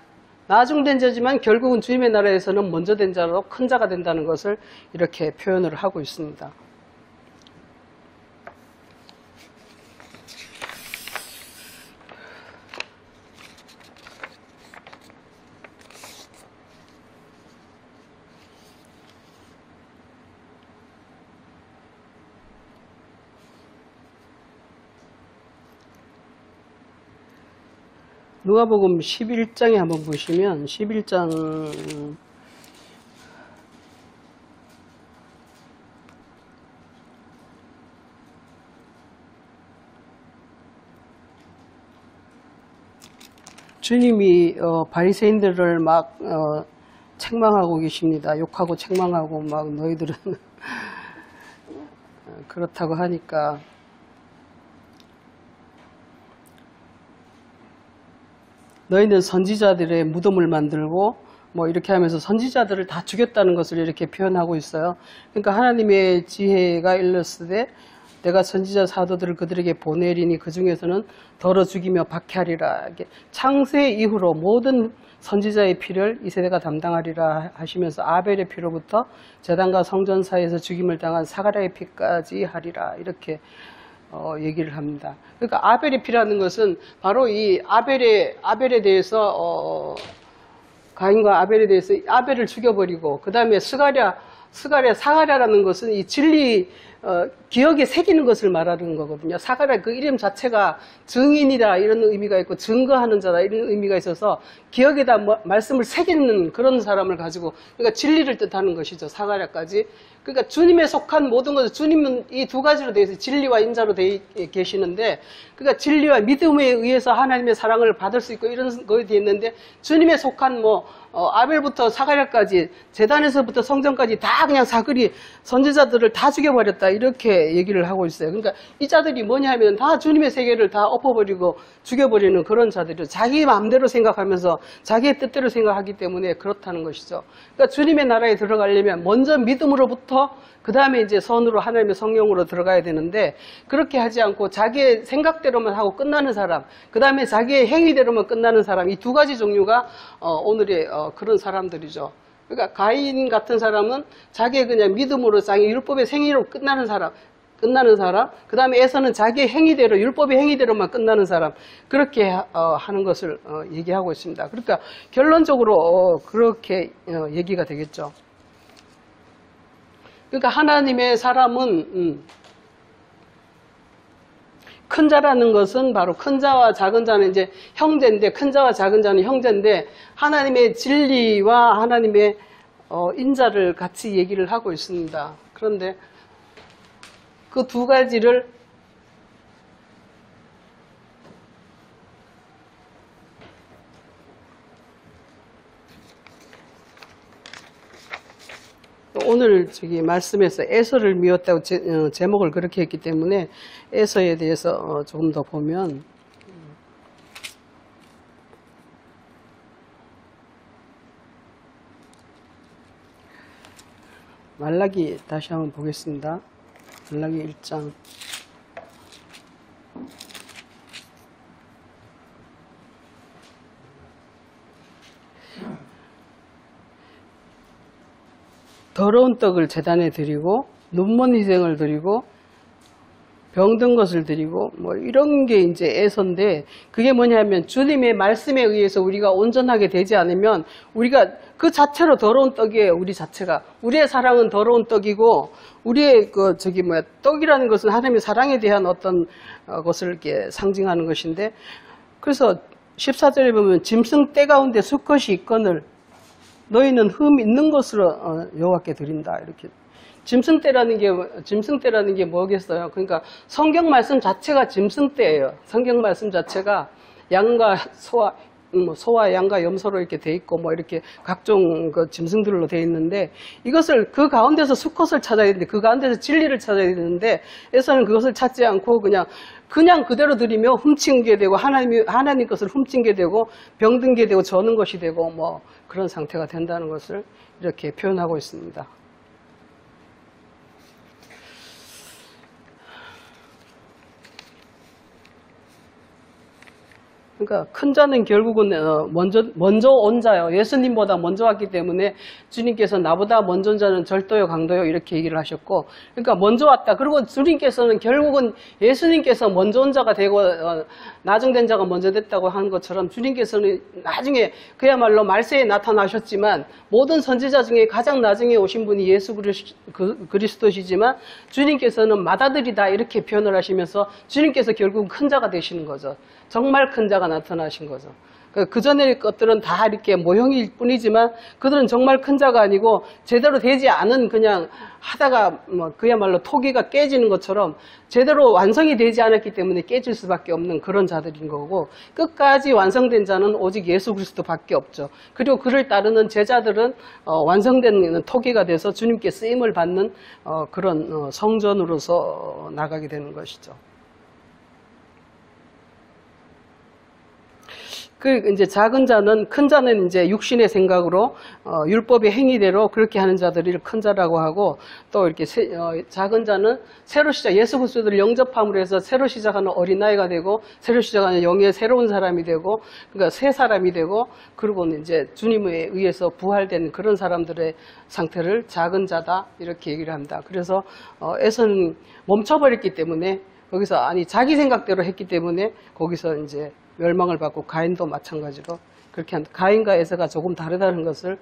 결국은 주님의 나라에서는 먼저 된 자로 큰 자가 된다는 것을 이렇게 표현을 하고 있습니다. 누가복음 11장에 한번 보시면 11장 주님이 바리새인들을 막 책망하고 계십니다. 욕하고 책망하고 막 너희들은 그렇다고 하니까 너희는 선지자들의 무덤을 만들고 뭐 이렇게 하면서 선지자들을 다 죽였다는 것을 이렇게 표현하고 있어요. 그러니까 하나님의 지혜가 일렀으되 내가 선지자 사도들을 그들에게 보내리니 그 중에서는 덜어 죽이며 박해하리라. 창세 이후로 모든 선지자의 피를 이 세대가 담당하리라 하시면서 아벨의 피로부터 제단과 성전 사이에서 죽임을 당한 사가랴의 피까지 하리라 이렇게 얘기를 합니다. 그러니까 아벨의 피라는 것은 바로 이 아벨에 대해서 가인과 아벨에 대해서 아벨을 죽여버리고 그 다음에 사가랴라는 것은 이 진리 기억에 새기는 것을 말하는 거거든요. 사가랴 그 이름 자체가 증인이다 이런 의미가 있고 증거하는 자다 이런 의미가 있어서 기억에다 말씀을 새기는 그런 사람을 가지고 그러니까 진리를 뜻하는 것이죠. 사가랴까지. 그러니까 주님에 속한 모든 것을 주님은 이 두 가지로 되어 있어요. 진리와 인자로 되어 계시는데 그러니까 진리와 믿음에 의해서 하나님의 사랑을 받을 수 있고 이런 거에 되어 있는데 주님에 속한 아벨부터 사가랴까지 제단에서부터 성전까지 다 그냥 사그리 선지자들을 다 죽여버렸다 이렇게 얘기를 하고 있어요. 그러니까 이 자들이 뭐냐 하면 다 주님의 세계를 다 엎어버리고 죽여버리는 그런 자들이죠. 자기 마음대로 생각하면서 자기의 뜻대로 생각하기 때문에 그렇다는 것이죠. 그러니까 주님의 나라에 들어가려면 먼저 믿음으로부터 그 다음에 이제 선으로 하나님의 성령으로 들어가야 되는데 그렇게 하지 않고 자기의 생각대로만 하고 끝나는 사람 그 다음에 자기의 행위대로만 끝나는 사람 이 두 가지 종류가 오늘의 그런 사람들이죠. 그러니까 가인 같은 사람은 자기의 그냥 믿음으로 자기 율법의 행위로 끝나는 사람 그 다음에 에서는 자기의 행위대로 율법의 행위대로만 끝나는 사람 그렇게 하는 것을 얘기하고 있습니다. 그러니까 결론적으로 그렇게 얘기가 되겠죠. 그러니까 하나님의 사람은 큰 자라는 것은 바로 큰 자와 작은 자는 이제 형제인데 큰 자와 작은 자는 형제인데 하나님의 진리와 하나님의 인자를 같이 얘기를 하고 있습니다. 그런데 그 두 가지를 오늘 말씀에서 에서를 미웠다고 제목을 그렇게 했기 때문에 에서에 대해서 조금 더 보면 말라기 다시 한번 보겠습니다. 말라기 1장 더러운 떡을 제단에 드리고 눈먼 희생을 드리고 병든 것을 드리고 뭐 이런 게 이제 에서인데 그게 뭐냐면 주님의 말씀에 의해서 우리가 온전하게 되지 않으면 우리가 그 자체로 더러운 떡이에요. 우리 자체가 우리의 사랑은 더러운 떡이고 우리의 떡이라는 것은 하나님의 사랑에 대한 어떤 것을 이렇게 상징하는 것인데 그래서 14절에 보면 짐승 떼 가운데 수컷이 있거늘 너희는 흠 있는 것으로 여호와께 드린다. 이렇게. 짐승 떼라는 게 뭐겠어요? 그러니까 성경 말씀 자체가 짐승 떼예요. 성경 말씀 자체가 양과 소와 양과 염소로 이렇게 돼 있고 뭐 이렇게 각종 그 짐승들로 돼 있는데 이것을 그 가운데서 수컷을 찾아야 되는데 그 가운데서 진리를 찾아야 되는데 에서는 그것을 찾지 않고 그냥 그대로 드리며 훔친 게 되고 하나님 것을 훔친 게 되고 병든 게 되고 저는 것이 되고 뭐 그런 상태가 된다는 것을 이렇게 표현하고 있습니다. 그러니까 큰 자는 결국은 먼저 온 자요. 예수님보다 먼저 왔기 때문에 주님께서 나보다 먼저 온 자는 절도요 강도요 이렇게 얘기를 하셨고, 그러니까 먼저 왔다. 그리고 주님께서는 결국은 예수님께서 먼저 온 자가 되고 나중된 자가 먼저 됐다고 하는 것처럼 주님께서는 나중에 그야말로 말세에 나타나셨지만 모든 선지자 중에 가장 나중에 오신 분이 예수 그리스도시지만 주님께서는 맏아들이다 이렇게 표현을 하시면서 주님께서 결국 큰 자가 되시는 거죠. 정말 큰 자가 나타나신 거죠. 그 전의 것들은 다 이렇게 모형일 뿐이지만 그들은 정말 큰 자가 아니고 제대로 되지 않은 그냥 하다가 뭐 그야말로 토기가 깨지는 것처럼 제대로 완성이 되지 않았기 때문에 깨질 수밖에 없는 그런 자들인 거고, 끝까지 완성된 자는 오직 예수 그리스도밖에 없죠. 그리고 그를 따르는 제자들은 완성된 토기가 돼서 주님께 쓰임을 받는 그런 성전으로서 나가게 되는 것이죠. 이제 작은 자는, 큰 자는 이제 육신의 생각으로 율법의 행위대로 그렇게 하는 자들을 큰 자라고 하고, 또 이렇게 작은 자는 새로 예수 그리스도를 영접함으로 해서 새로 시작하는 어린아이가 되고 새로 시작하는 영의 새로운 사람이 되고, 그러니까 새 사람이 되고, 그리고 이제 주님에 의해서 부활된 그런 사람들의 상태를 작은 자다 이렇게 얘기를 합니다. 그래서 에서는 멈춰버렸기 때문에 거기서 자기 생각대로 했기 때문에 거기서 이제 멸망을 받고, 가인도 마찬가지로 그렇게 가인과 에서가 조금 다르다는 것을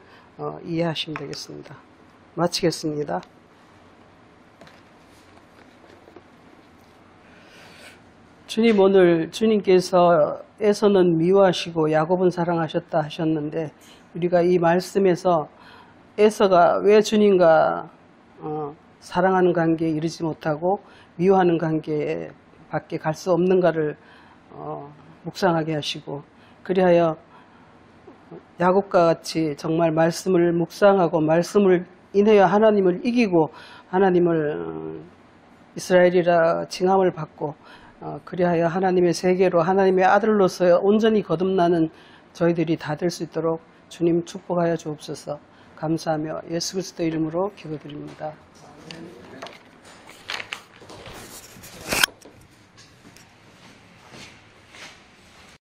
이해하시면 되겠습니다. 마치겠습니다. 주님, 오늘 주님께서 에서는 미워하시고 야곱은 사랑하셨다 하셨는데, 우리가 이 말씀에서 에서가 왜 주님과 사랑하는 관계에 이르지 못하고 미워하는 관계에 밖에 갈 수 없는가를 묵상하게 하시고, 그리하여 야곱과 같이 정말 말씀을 묵상하고 말씀을 인하여 하나님을 이기고 하나님을 이스라엘이라 칭함을 받고 그리하여 하나님의 세계로 하나님의 아들로서 온전히 거듭나는 저희들이 다 될 수 있도록 주님 축복하여 주옵소서. 감사하며 예수 그리스도 이름으로 기도드립니다. 아멘.